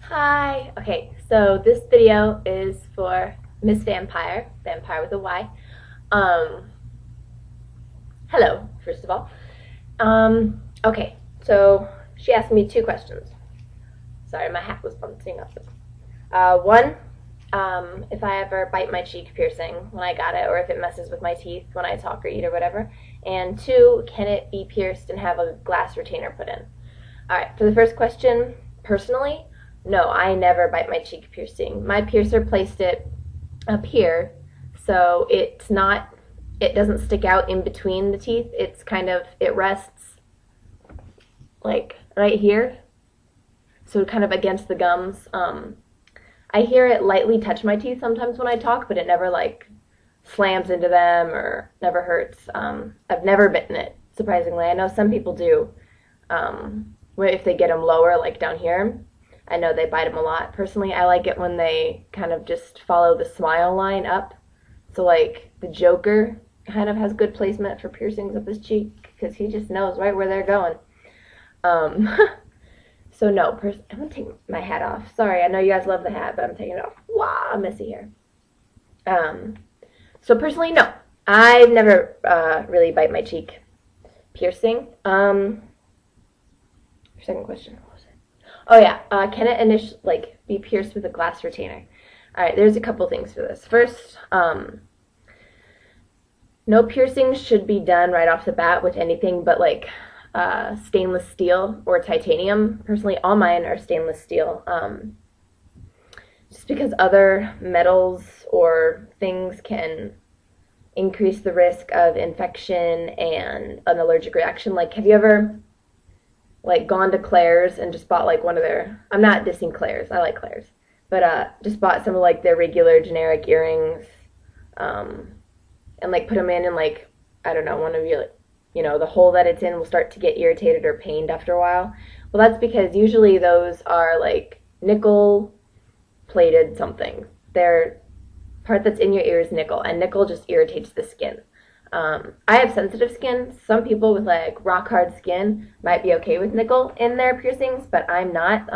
Hi! Okay, so this video is for MissVampyre, vampire with a Y. Um, Hello, first of all. Okay, so she asked me two questions. Sorry, my hat was bouncing up. One, if I ever bite my cheek piercing when I got it, or if it messes with my teeth when I talk or eat or whatever. And two, can it be pierced and have a glass retainer put in? Alright, for the first question, personally, no, I never bite my cheek piercing. My piercer placed it up here, so it doesn't stick out in between the teeth. It's kind of, it rests like right here, so kind of against the gums. I hear it lightly touch my teeth sometimes when I talk, but it never like slams into them or never hurts. I've never bitten it, surprisingly. I know some people do, if they get them lower, like down here. I know they bite them a lot. Personally, I like it when they kind of just follow the smile line up. So like the Joker kind of has good placement for piercings up his cheek because he just knows right where they're going. Um, so no, I'm gonna take my hat off. Sorry, I know you guys love the hat, but I'm taking it off. Wow, I'm messy here. So personally, no, I've never really bite my cheek piercing. Second question. Oh yeah, can it be pierced with a glass retainer? All right, there's a couple things for this. First, no piercings should be done right off the bat with anything but like stainless steel or titanium. Personally, all mine are stainless steel. Just because other metals or things can increase the risk of infection and an allergic reaction. Like, have you ever like gone to Claire's and just bought like one of their, I'm not dissing Claire's, I like Claire's, but just bought some of like their regular generic earrings, and like put them in and like, I don't know, one of you, the hole that it's in will start to get irritated or pained after a while. Well, that's because usually those are like nickel plated something. Their part that's in your ear is nickel, and nickel just irritates the skin. I have sensitive skin. Some people with like rock hard skin might be okay with nickel in their piercings, but I'm not.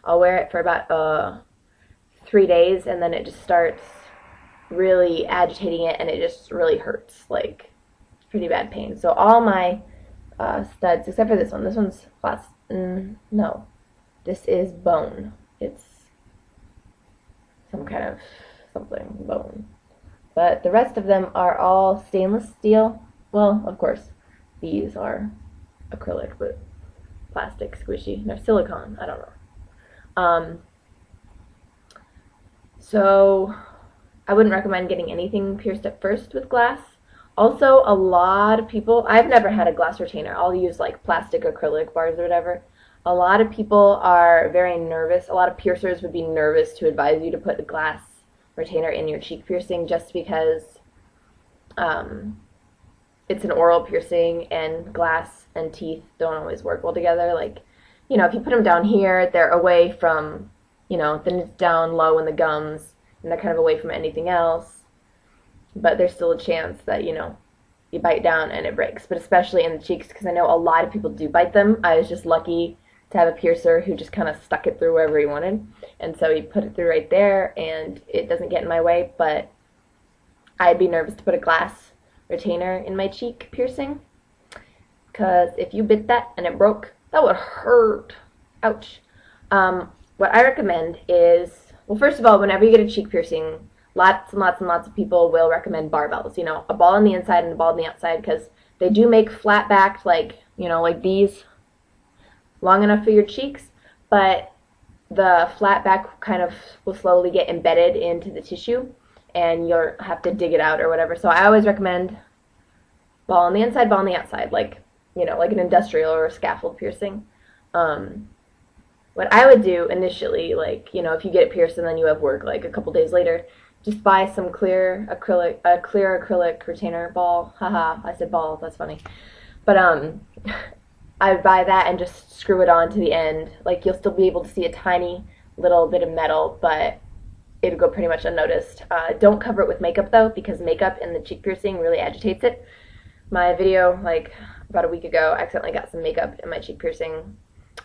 I'll wear it for about 3 days, and then it just starts really agitating it, and it just really hurts, like pretty bad pain. So all my studs, except for this one. This one's glass. No, this is bone. It's some kind of something bone. But the rest of them are all stainless steel. Well, of course, these are acrylic, but plastic, squishy. They're silicone. I don't know. So I wouldn't recommend getting anything pierced at first with glass. Also, a lot of people, I've never had a glass retainer. I'll use like plastic acrylic bars or whatever. A lot of people are very nervous. A lot of piercers would be nervous to advise you to put a glass retainer in your cheek piercing just because it's an oral piercing and glass and teeth don't always work well together. Like, if you put them down here, they're away from, then it's down low in the gums and they're kind of away from anything else. But there's still a chance that, you bite down and it breaks. But especially in the cheeks, because I know a lot of people do bite them. I was just lucky to have a piercer who just kind of stuck it through wherever he wanted. And so he put it through right there, and it doesn't get in my way, but I'd be nervous to put a glass retainer in my cheek piercing, because if you bit that and it broke, that would hurt. Ouch. What I recommend is, well, first of all, whenever you get a cheek piercing, lots and lots and lots of people will recommend barbells, a ball on the inside and a ball on the outside, because they do make flat-backed, like, like these, long enough for your cheeks, but the flat back kind of will slowly get embedded into the tissue, and you'll have to dig it out or whatever. So I always recommend ball on the inside, ball on the outside, like, like an industrial or a scaffold piercing. What I would do initially, like, if you get it pierced and then you have work, like, a couple days later, just buy some clear acrylic retainer ball. Haha, I said ball, that's funny. But, I would buy that and just screw it on to the end. Like, you'll still be able to see a tiny little bit of metal, but it'll go pretty much unnoticed. Don't cover it with makeup, though, because makeup in the cheek piercing really agitates it. My video, like, about a week ago, I accidentally got some makeup in my cheek piercing,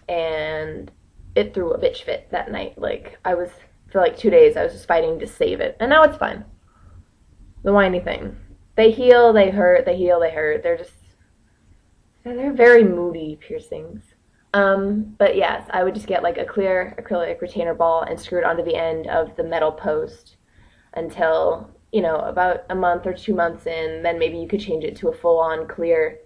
and it threw a bitch fit that night. Like, I was, for like 2 days, I was just fighting to save it. And now it's fine. The whiny thing. They heal, they hurt, they heal, they hurt. They're very moody piercings. But yes, I would just get like a clear acrylic retainer ball and screw it onto the end of the metal post until, you know, about a month or 2 months in. Then maybe you could change it to a full-on clear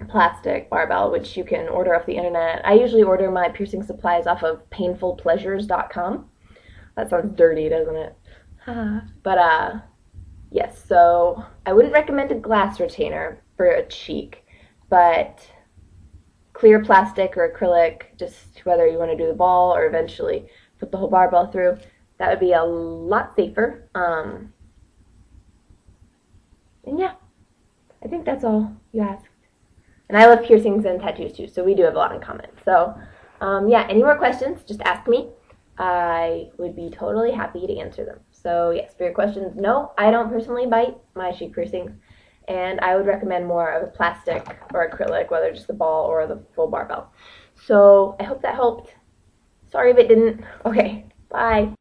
plastic barbell, which you can order off the internet. I usually order my piercing supplies off of painfulpleasures.com. That sounds dirty, doesn't it? But yes, so I wouldn't recommend a glass retainer for a cheek, but clear plastic or acrylic, just whether you want to do the ball or eventually put the whole barbell through, that would be a lot safer. And yeah, I think that's all you asked. And I love piercings and tattoos too, so we do have a lot in common. So yeah, any more questions, just ask me. I would be totally happy to answer them. So yes, for your questions, no, I don't personally bite my cheek piercings, and I would recommend more of a plastic or acrylic, whether just the ball or the full barbell. So I hope that helped. Sorry if it didn't. Okay, bye.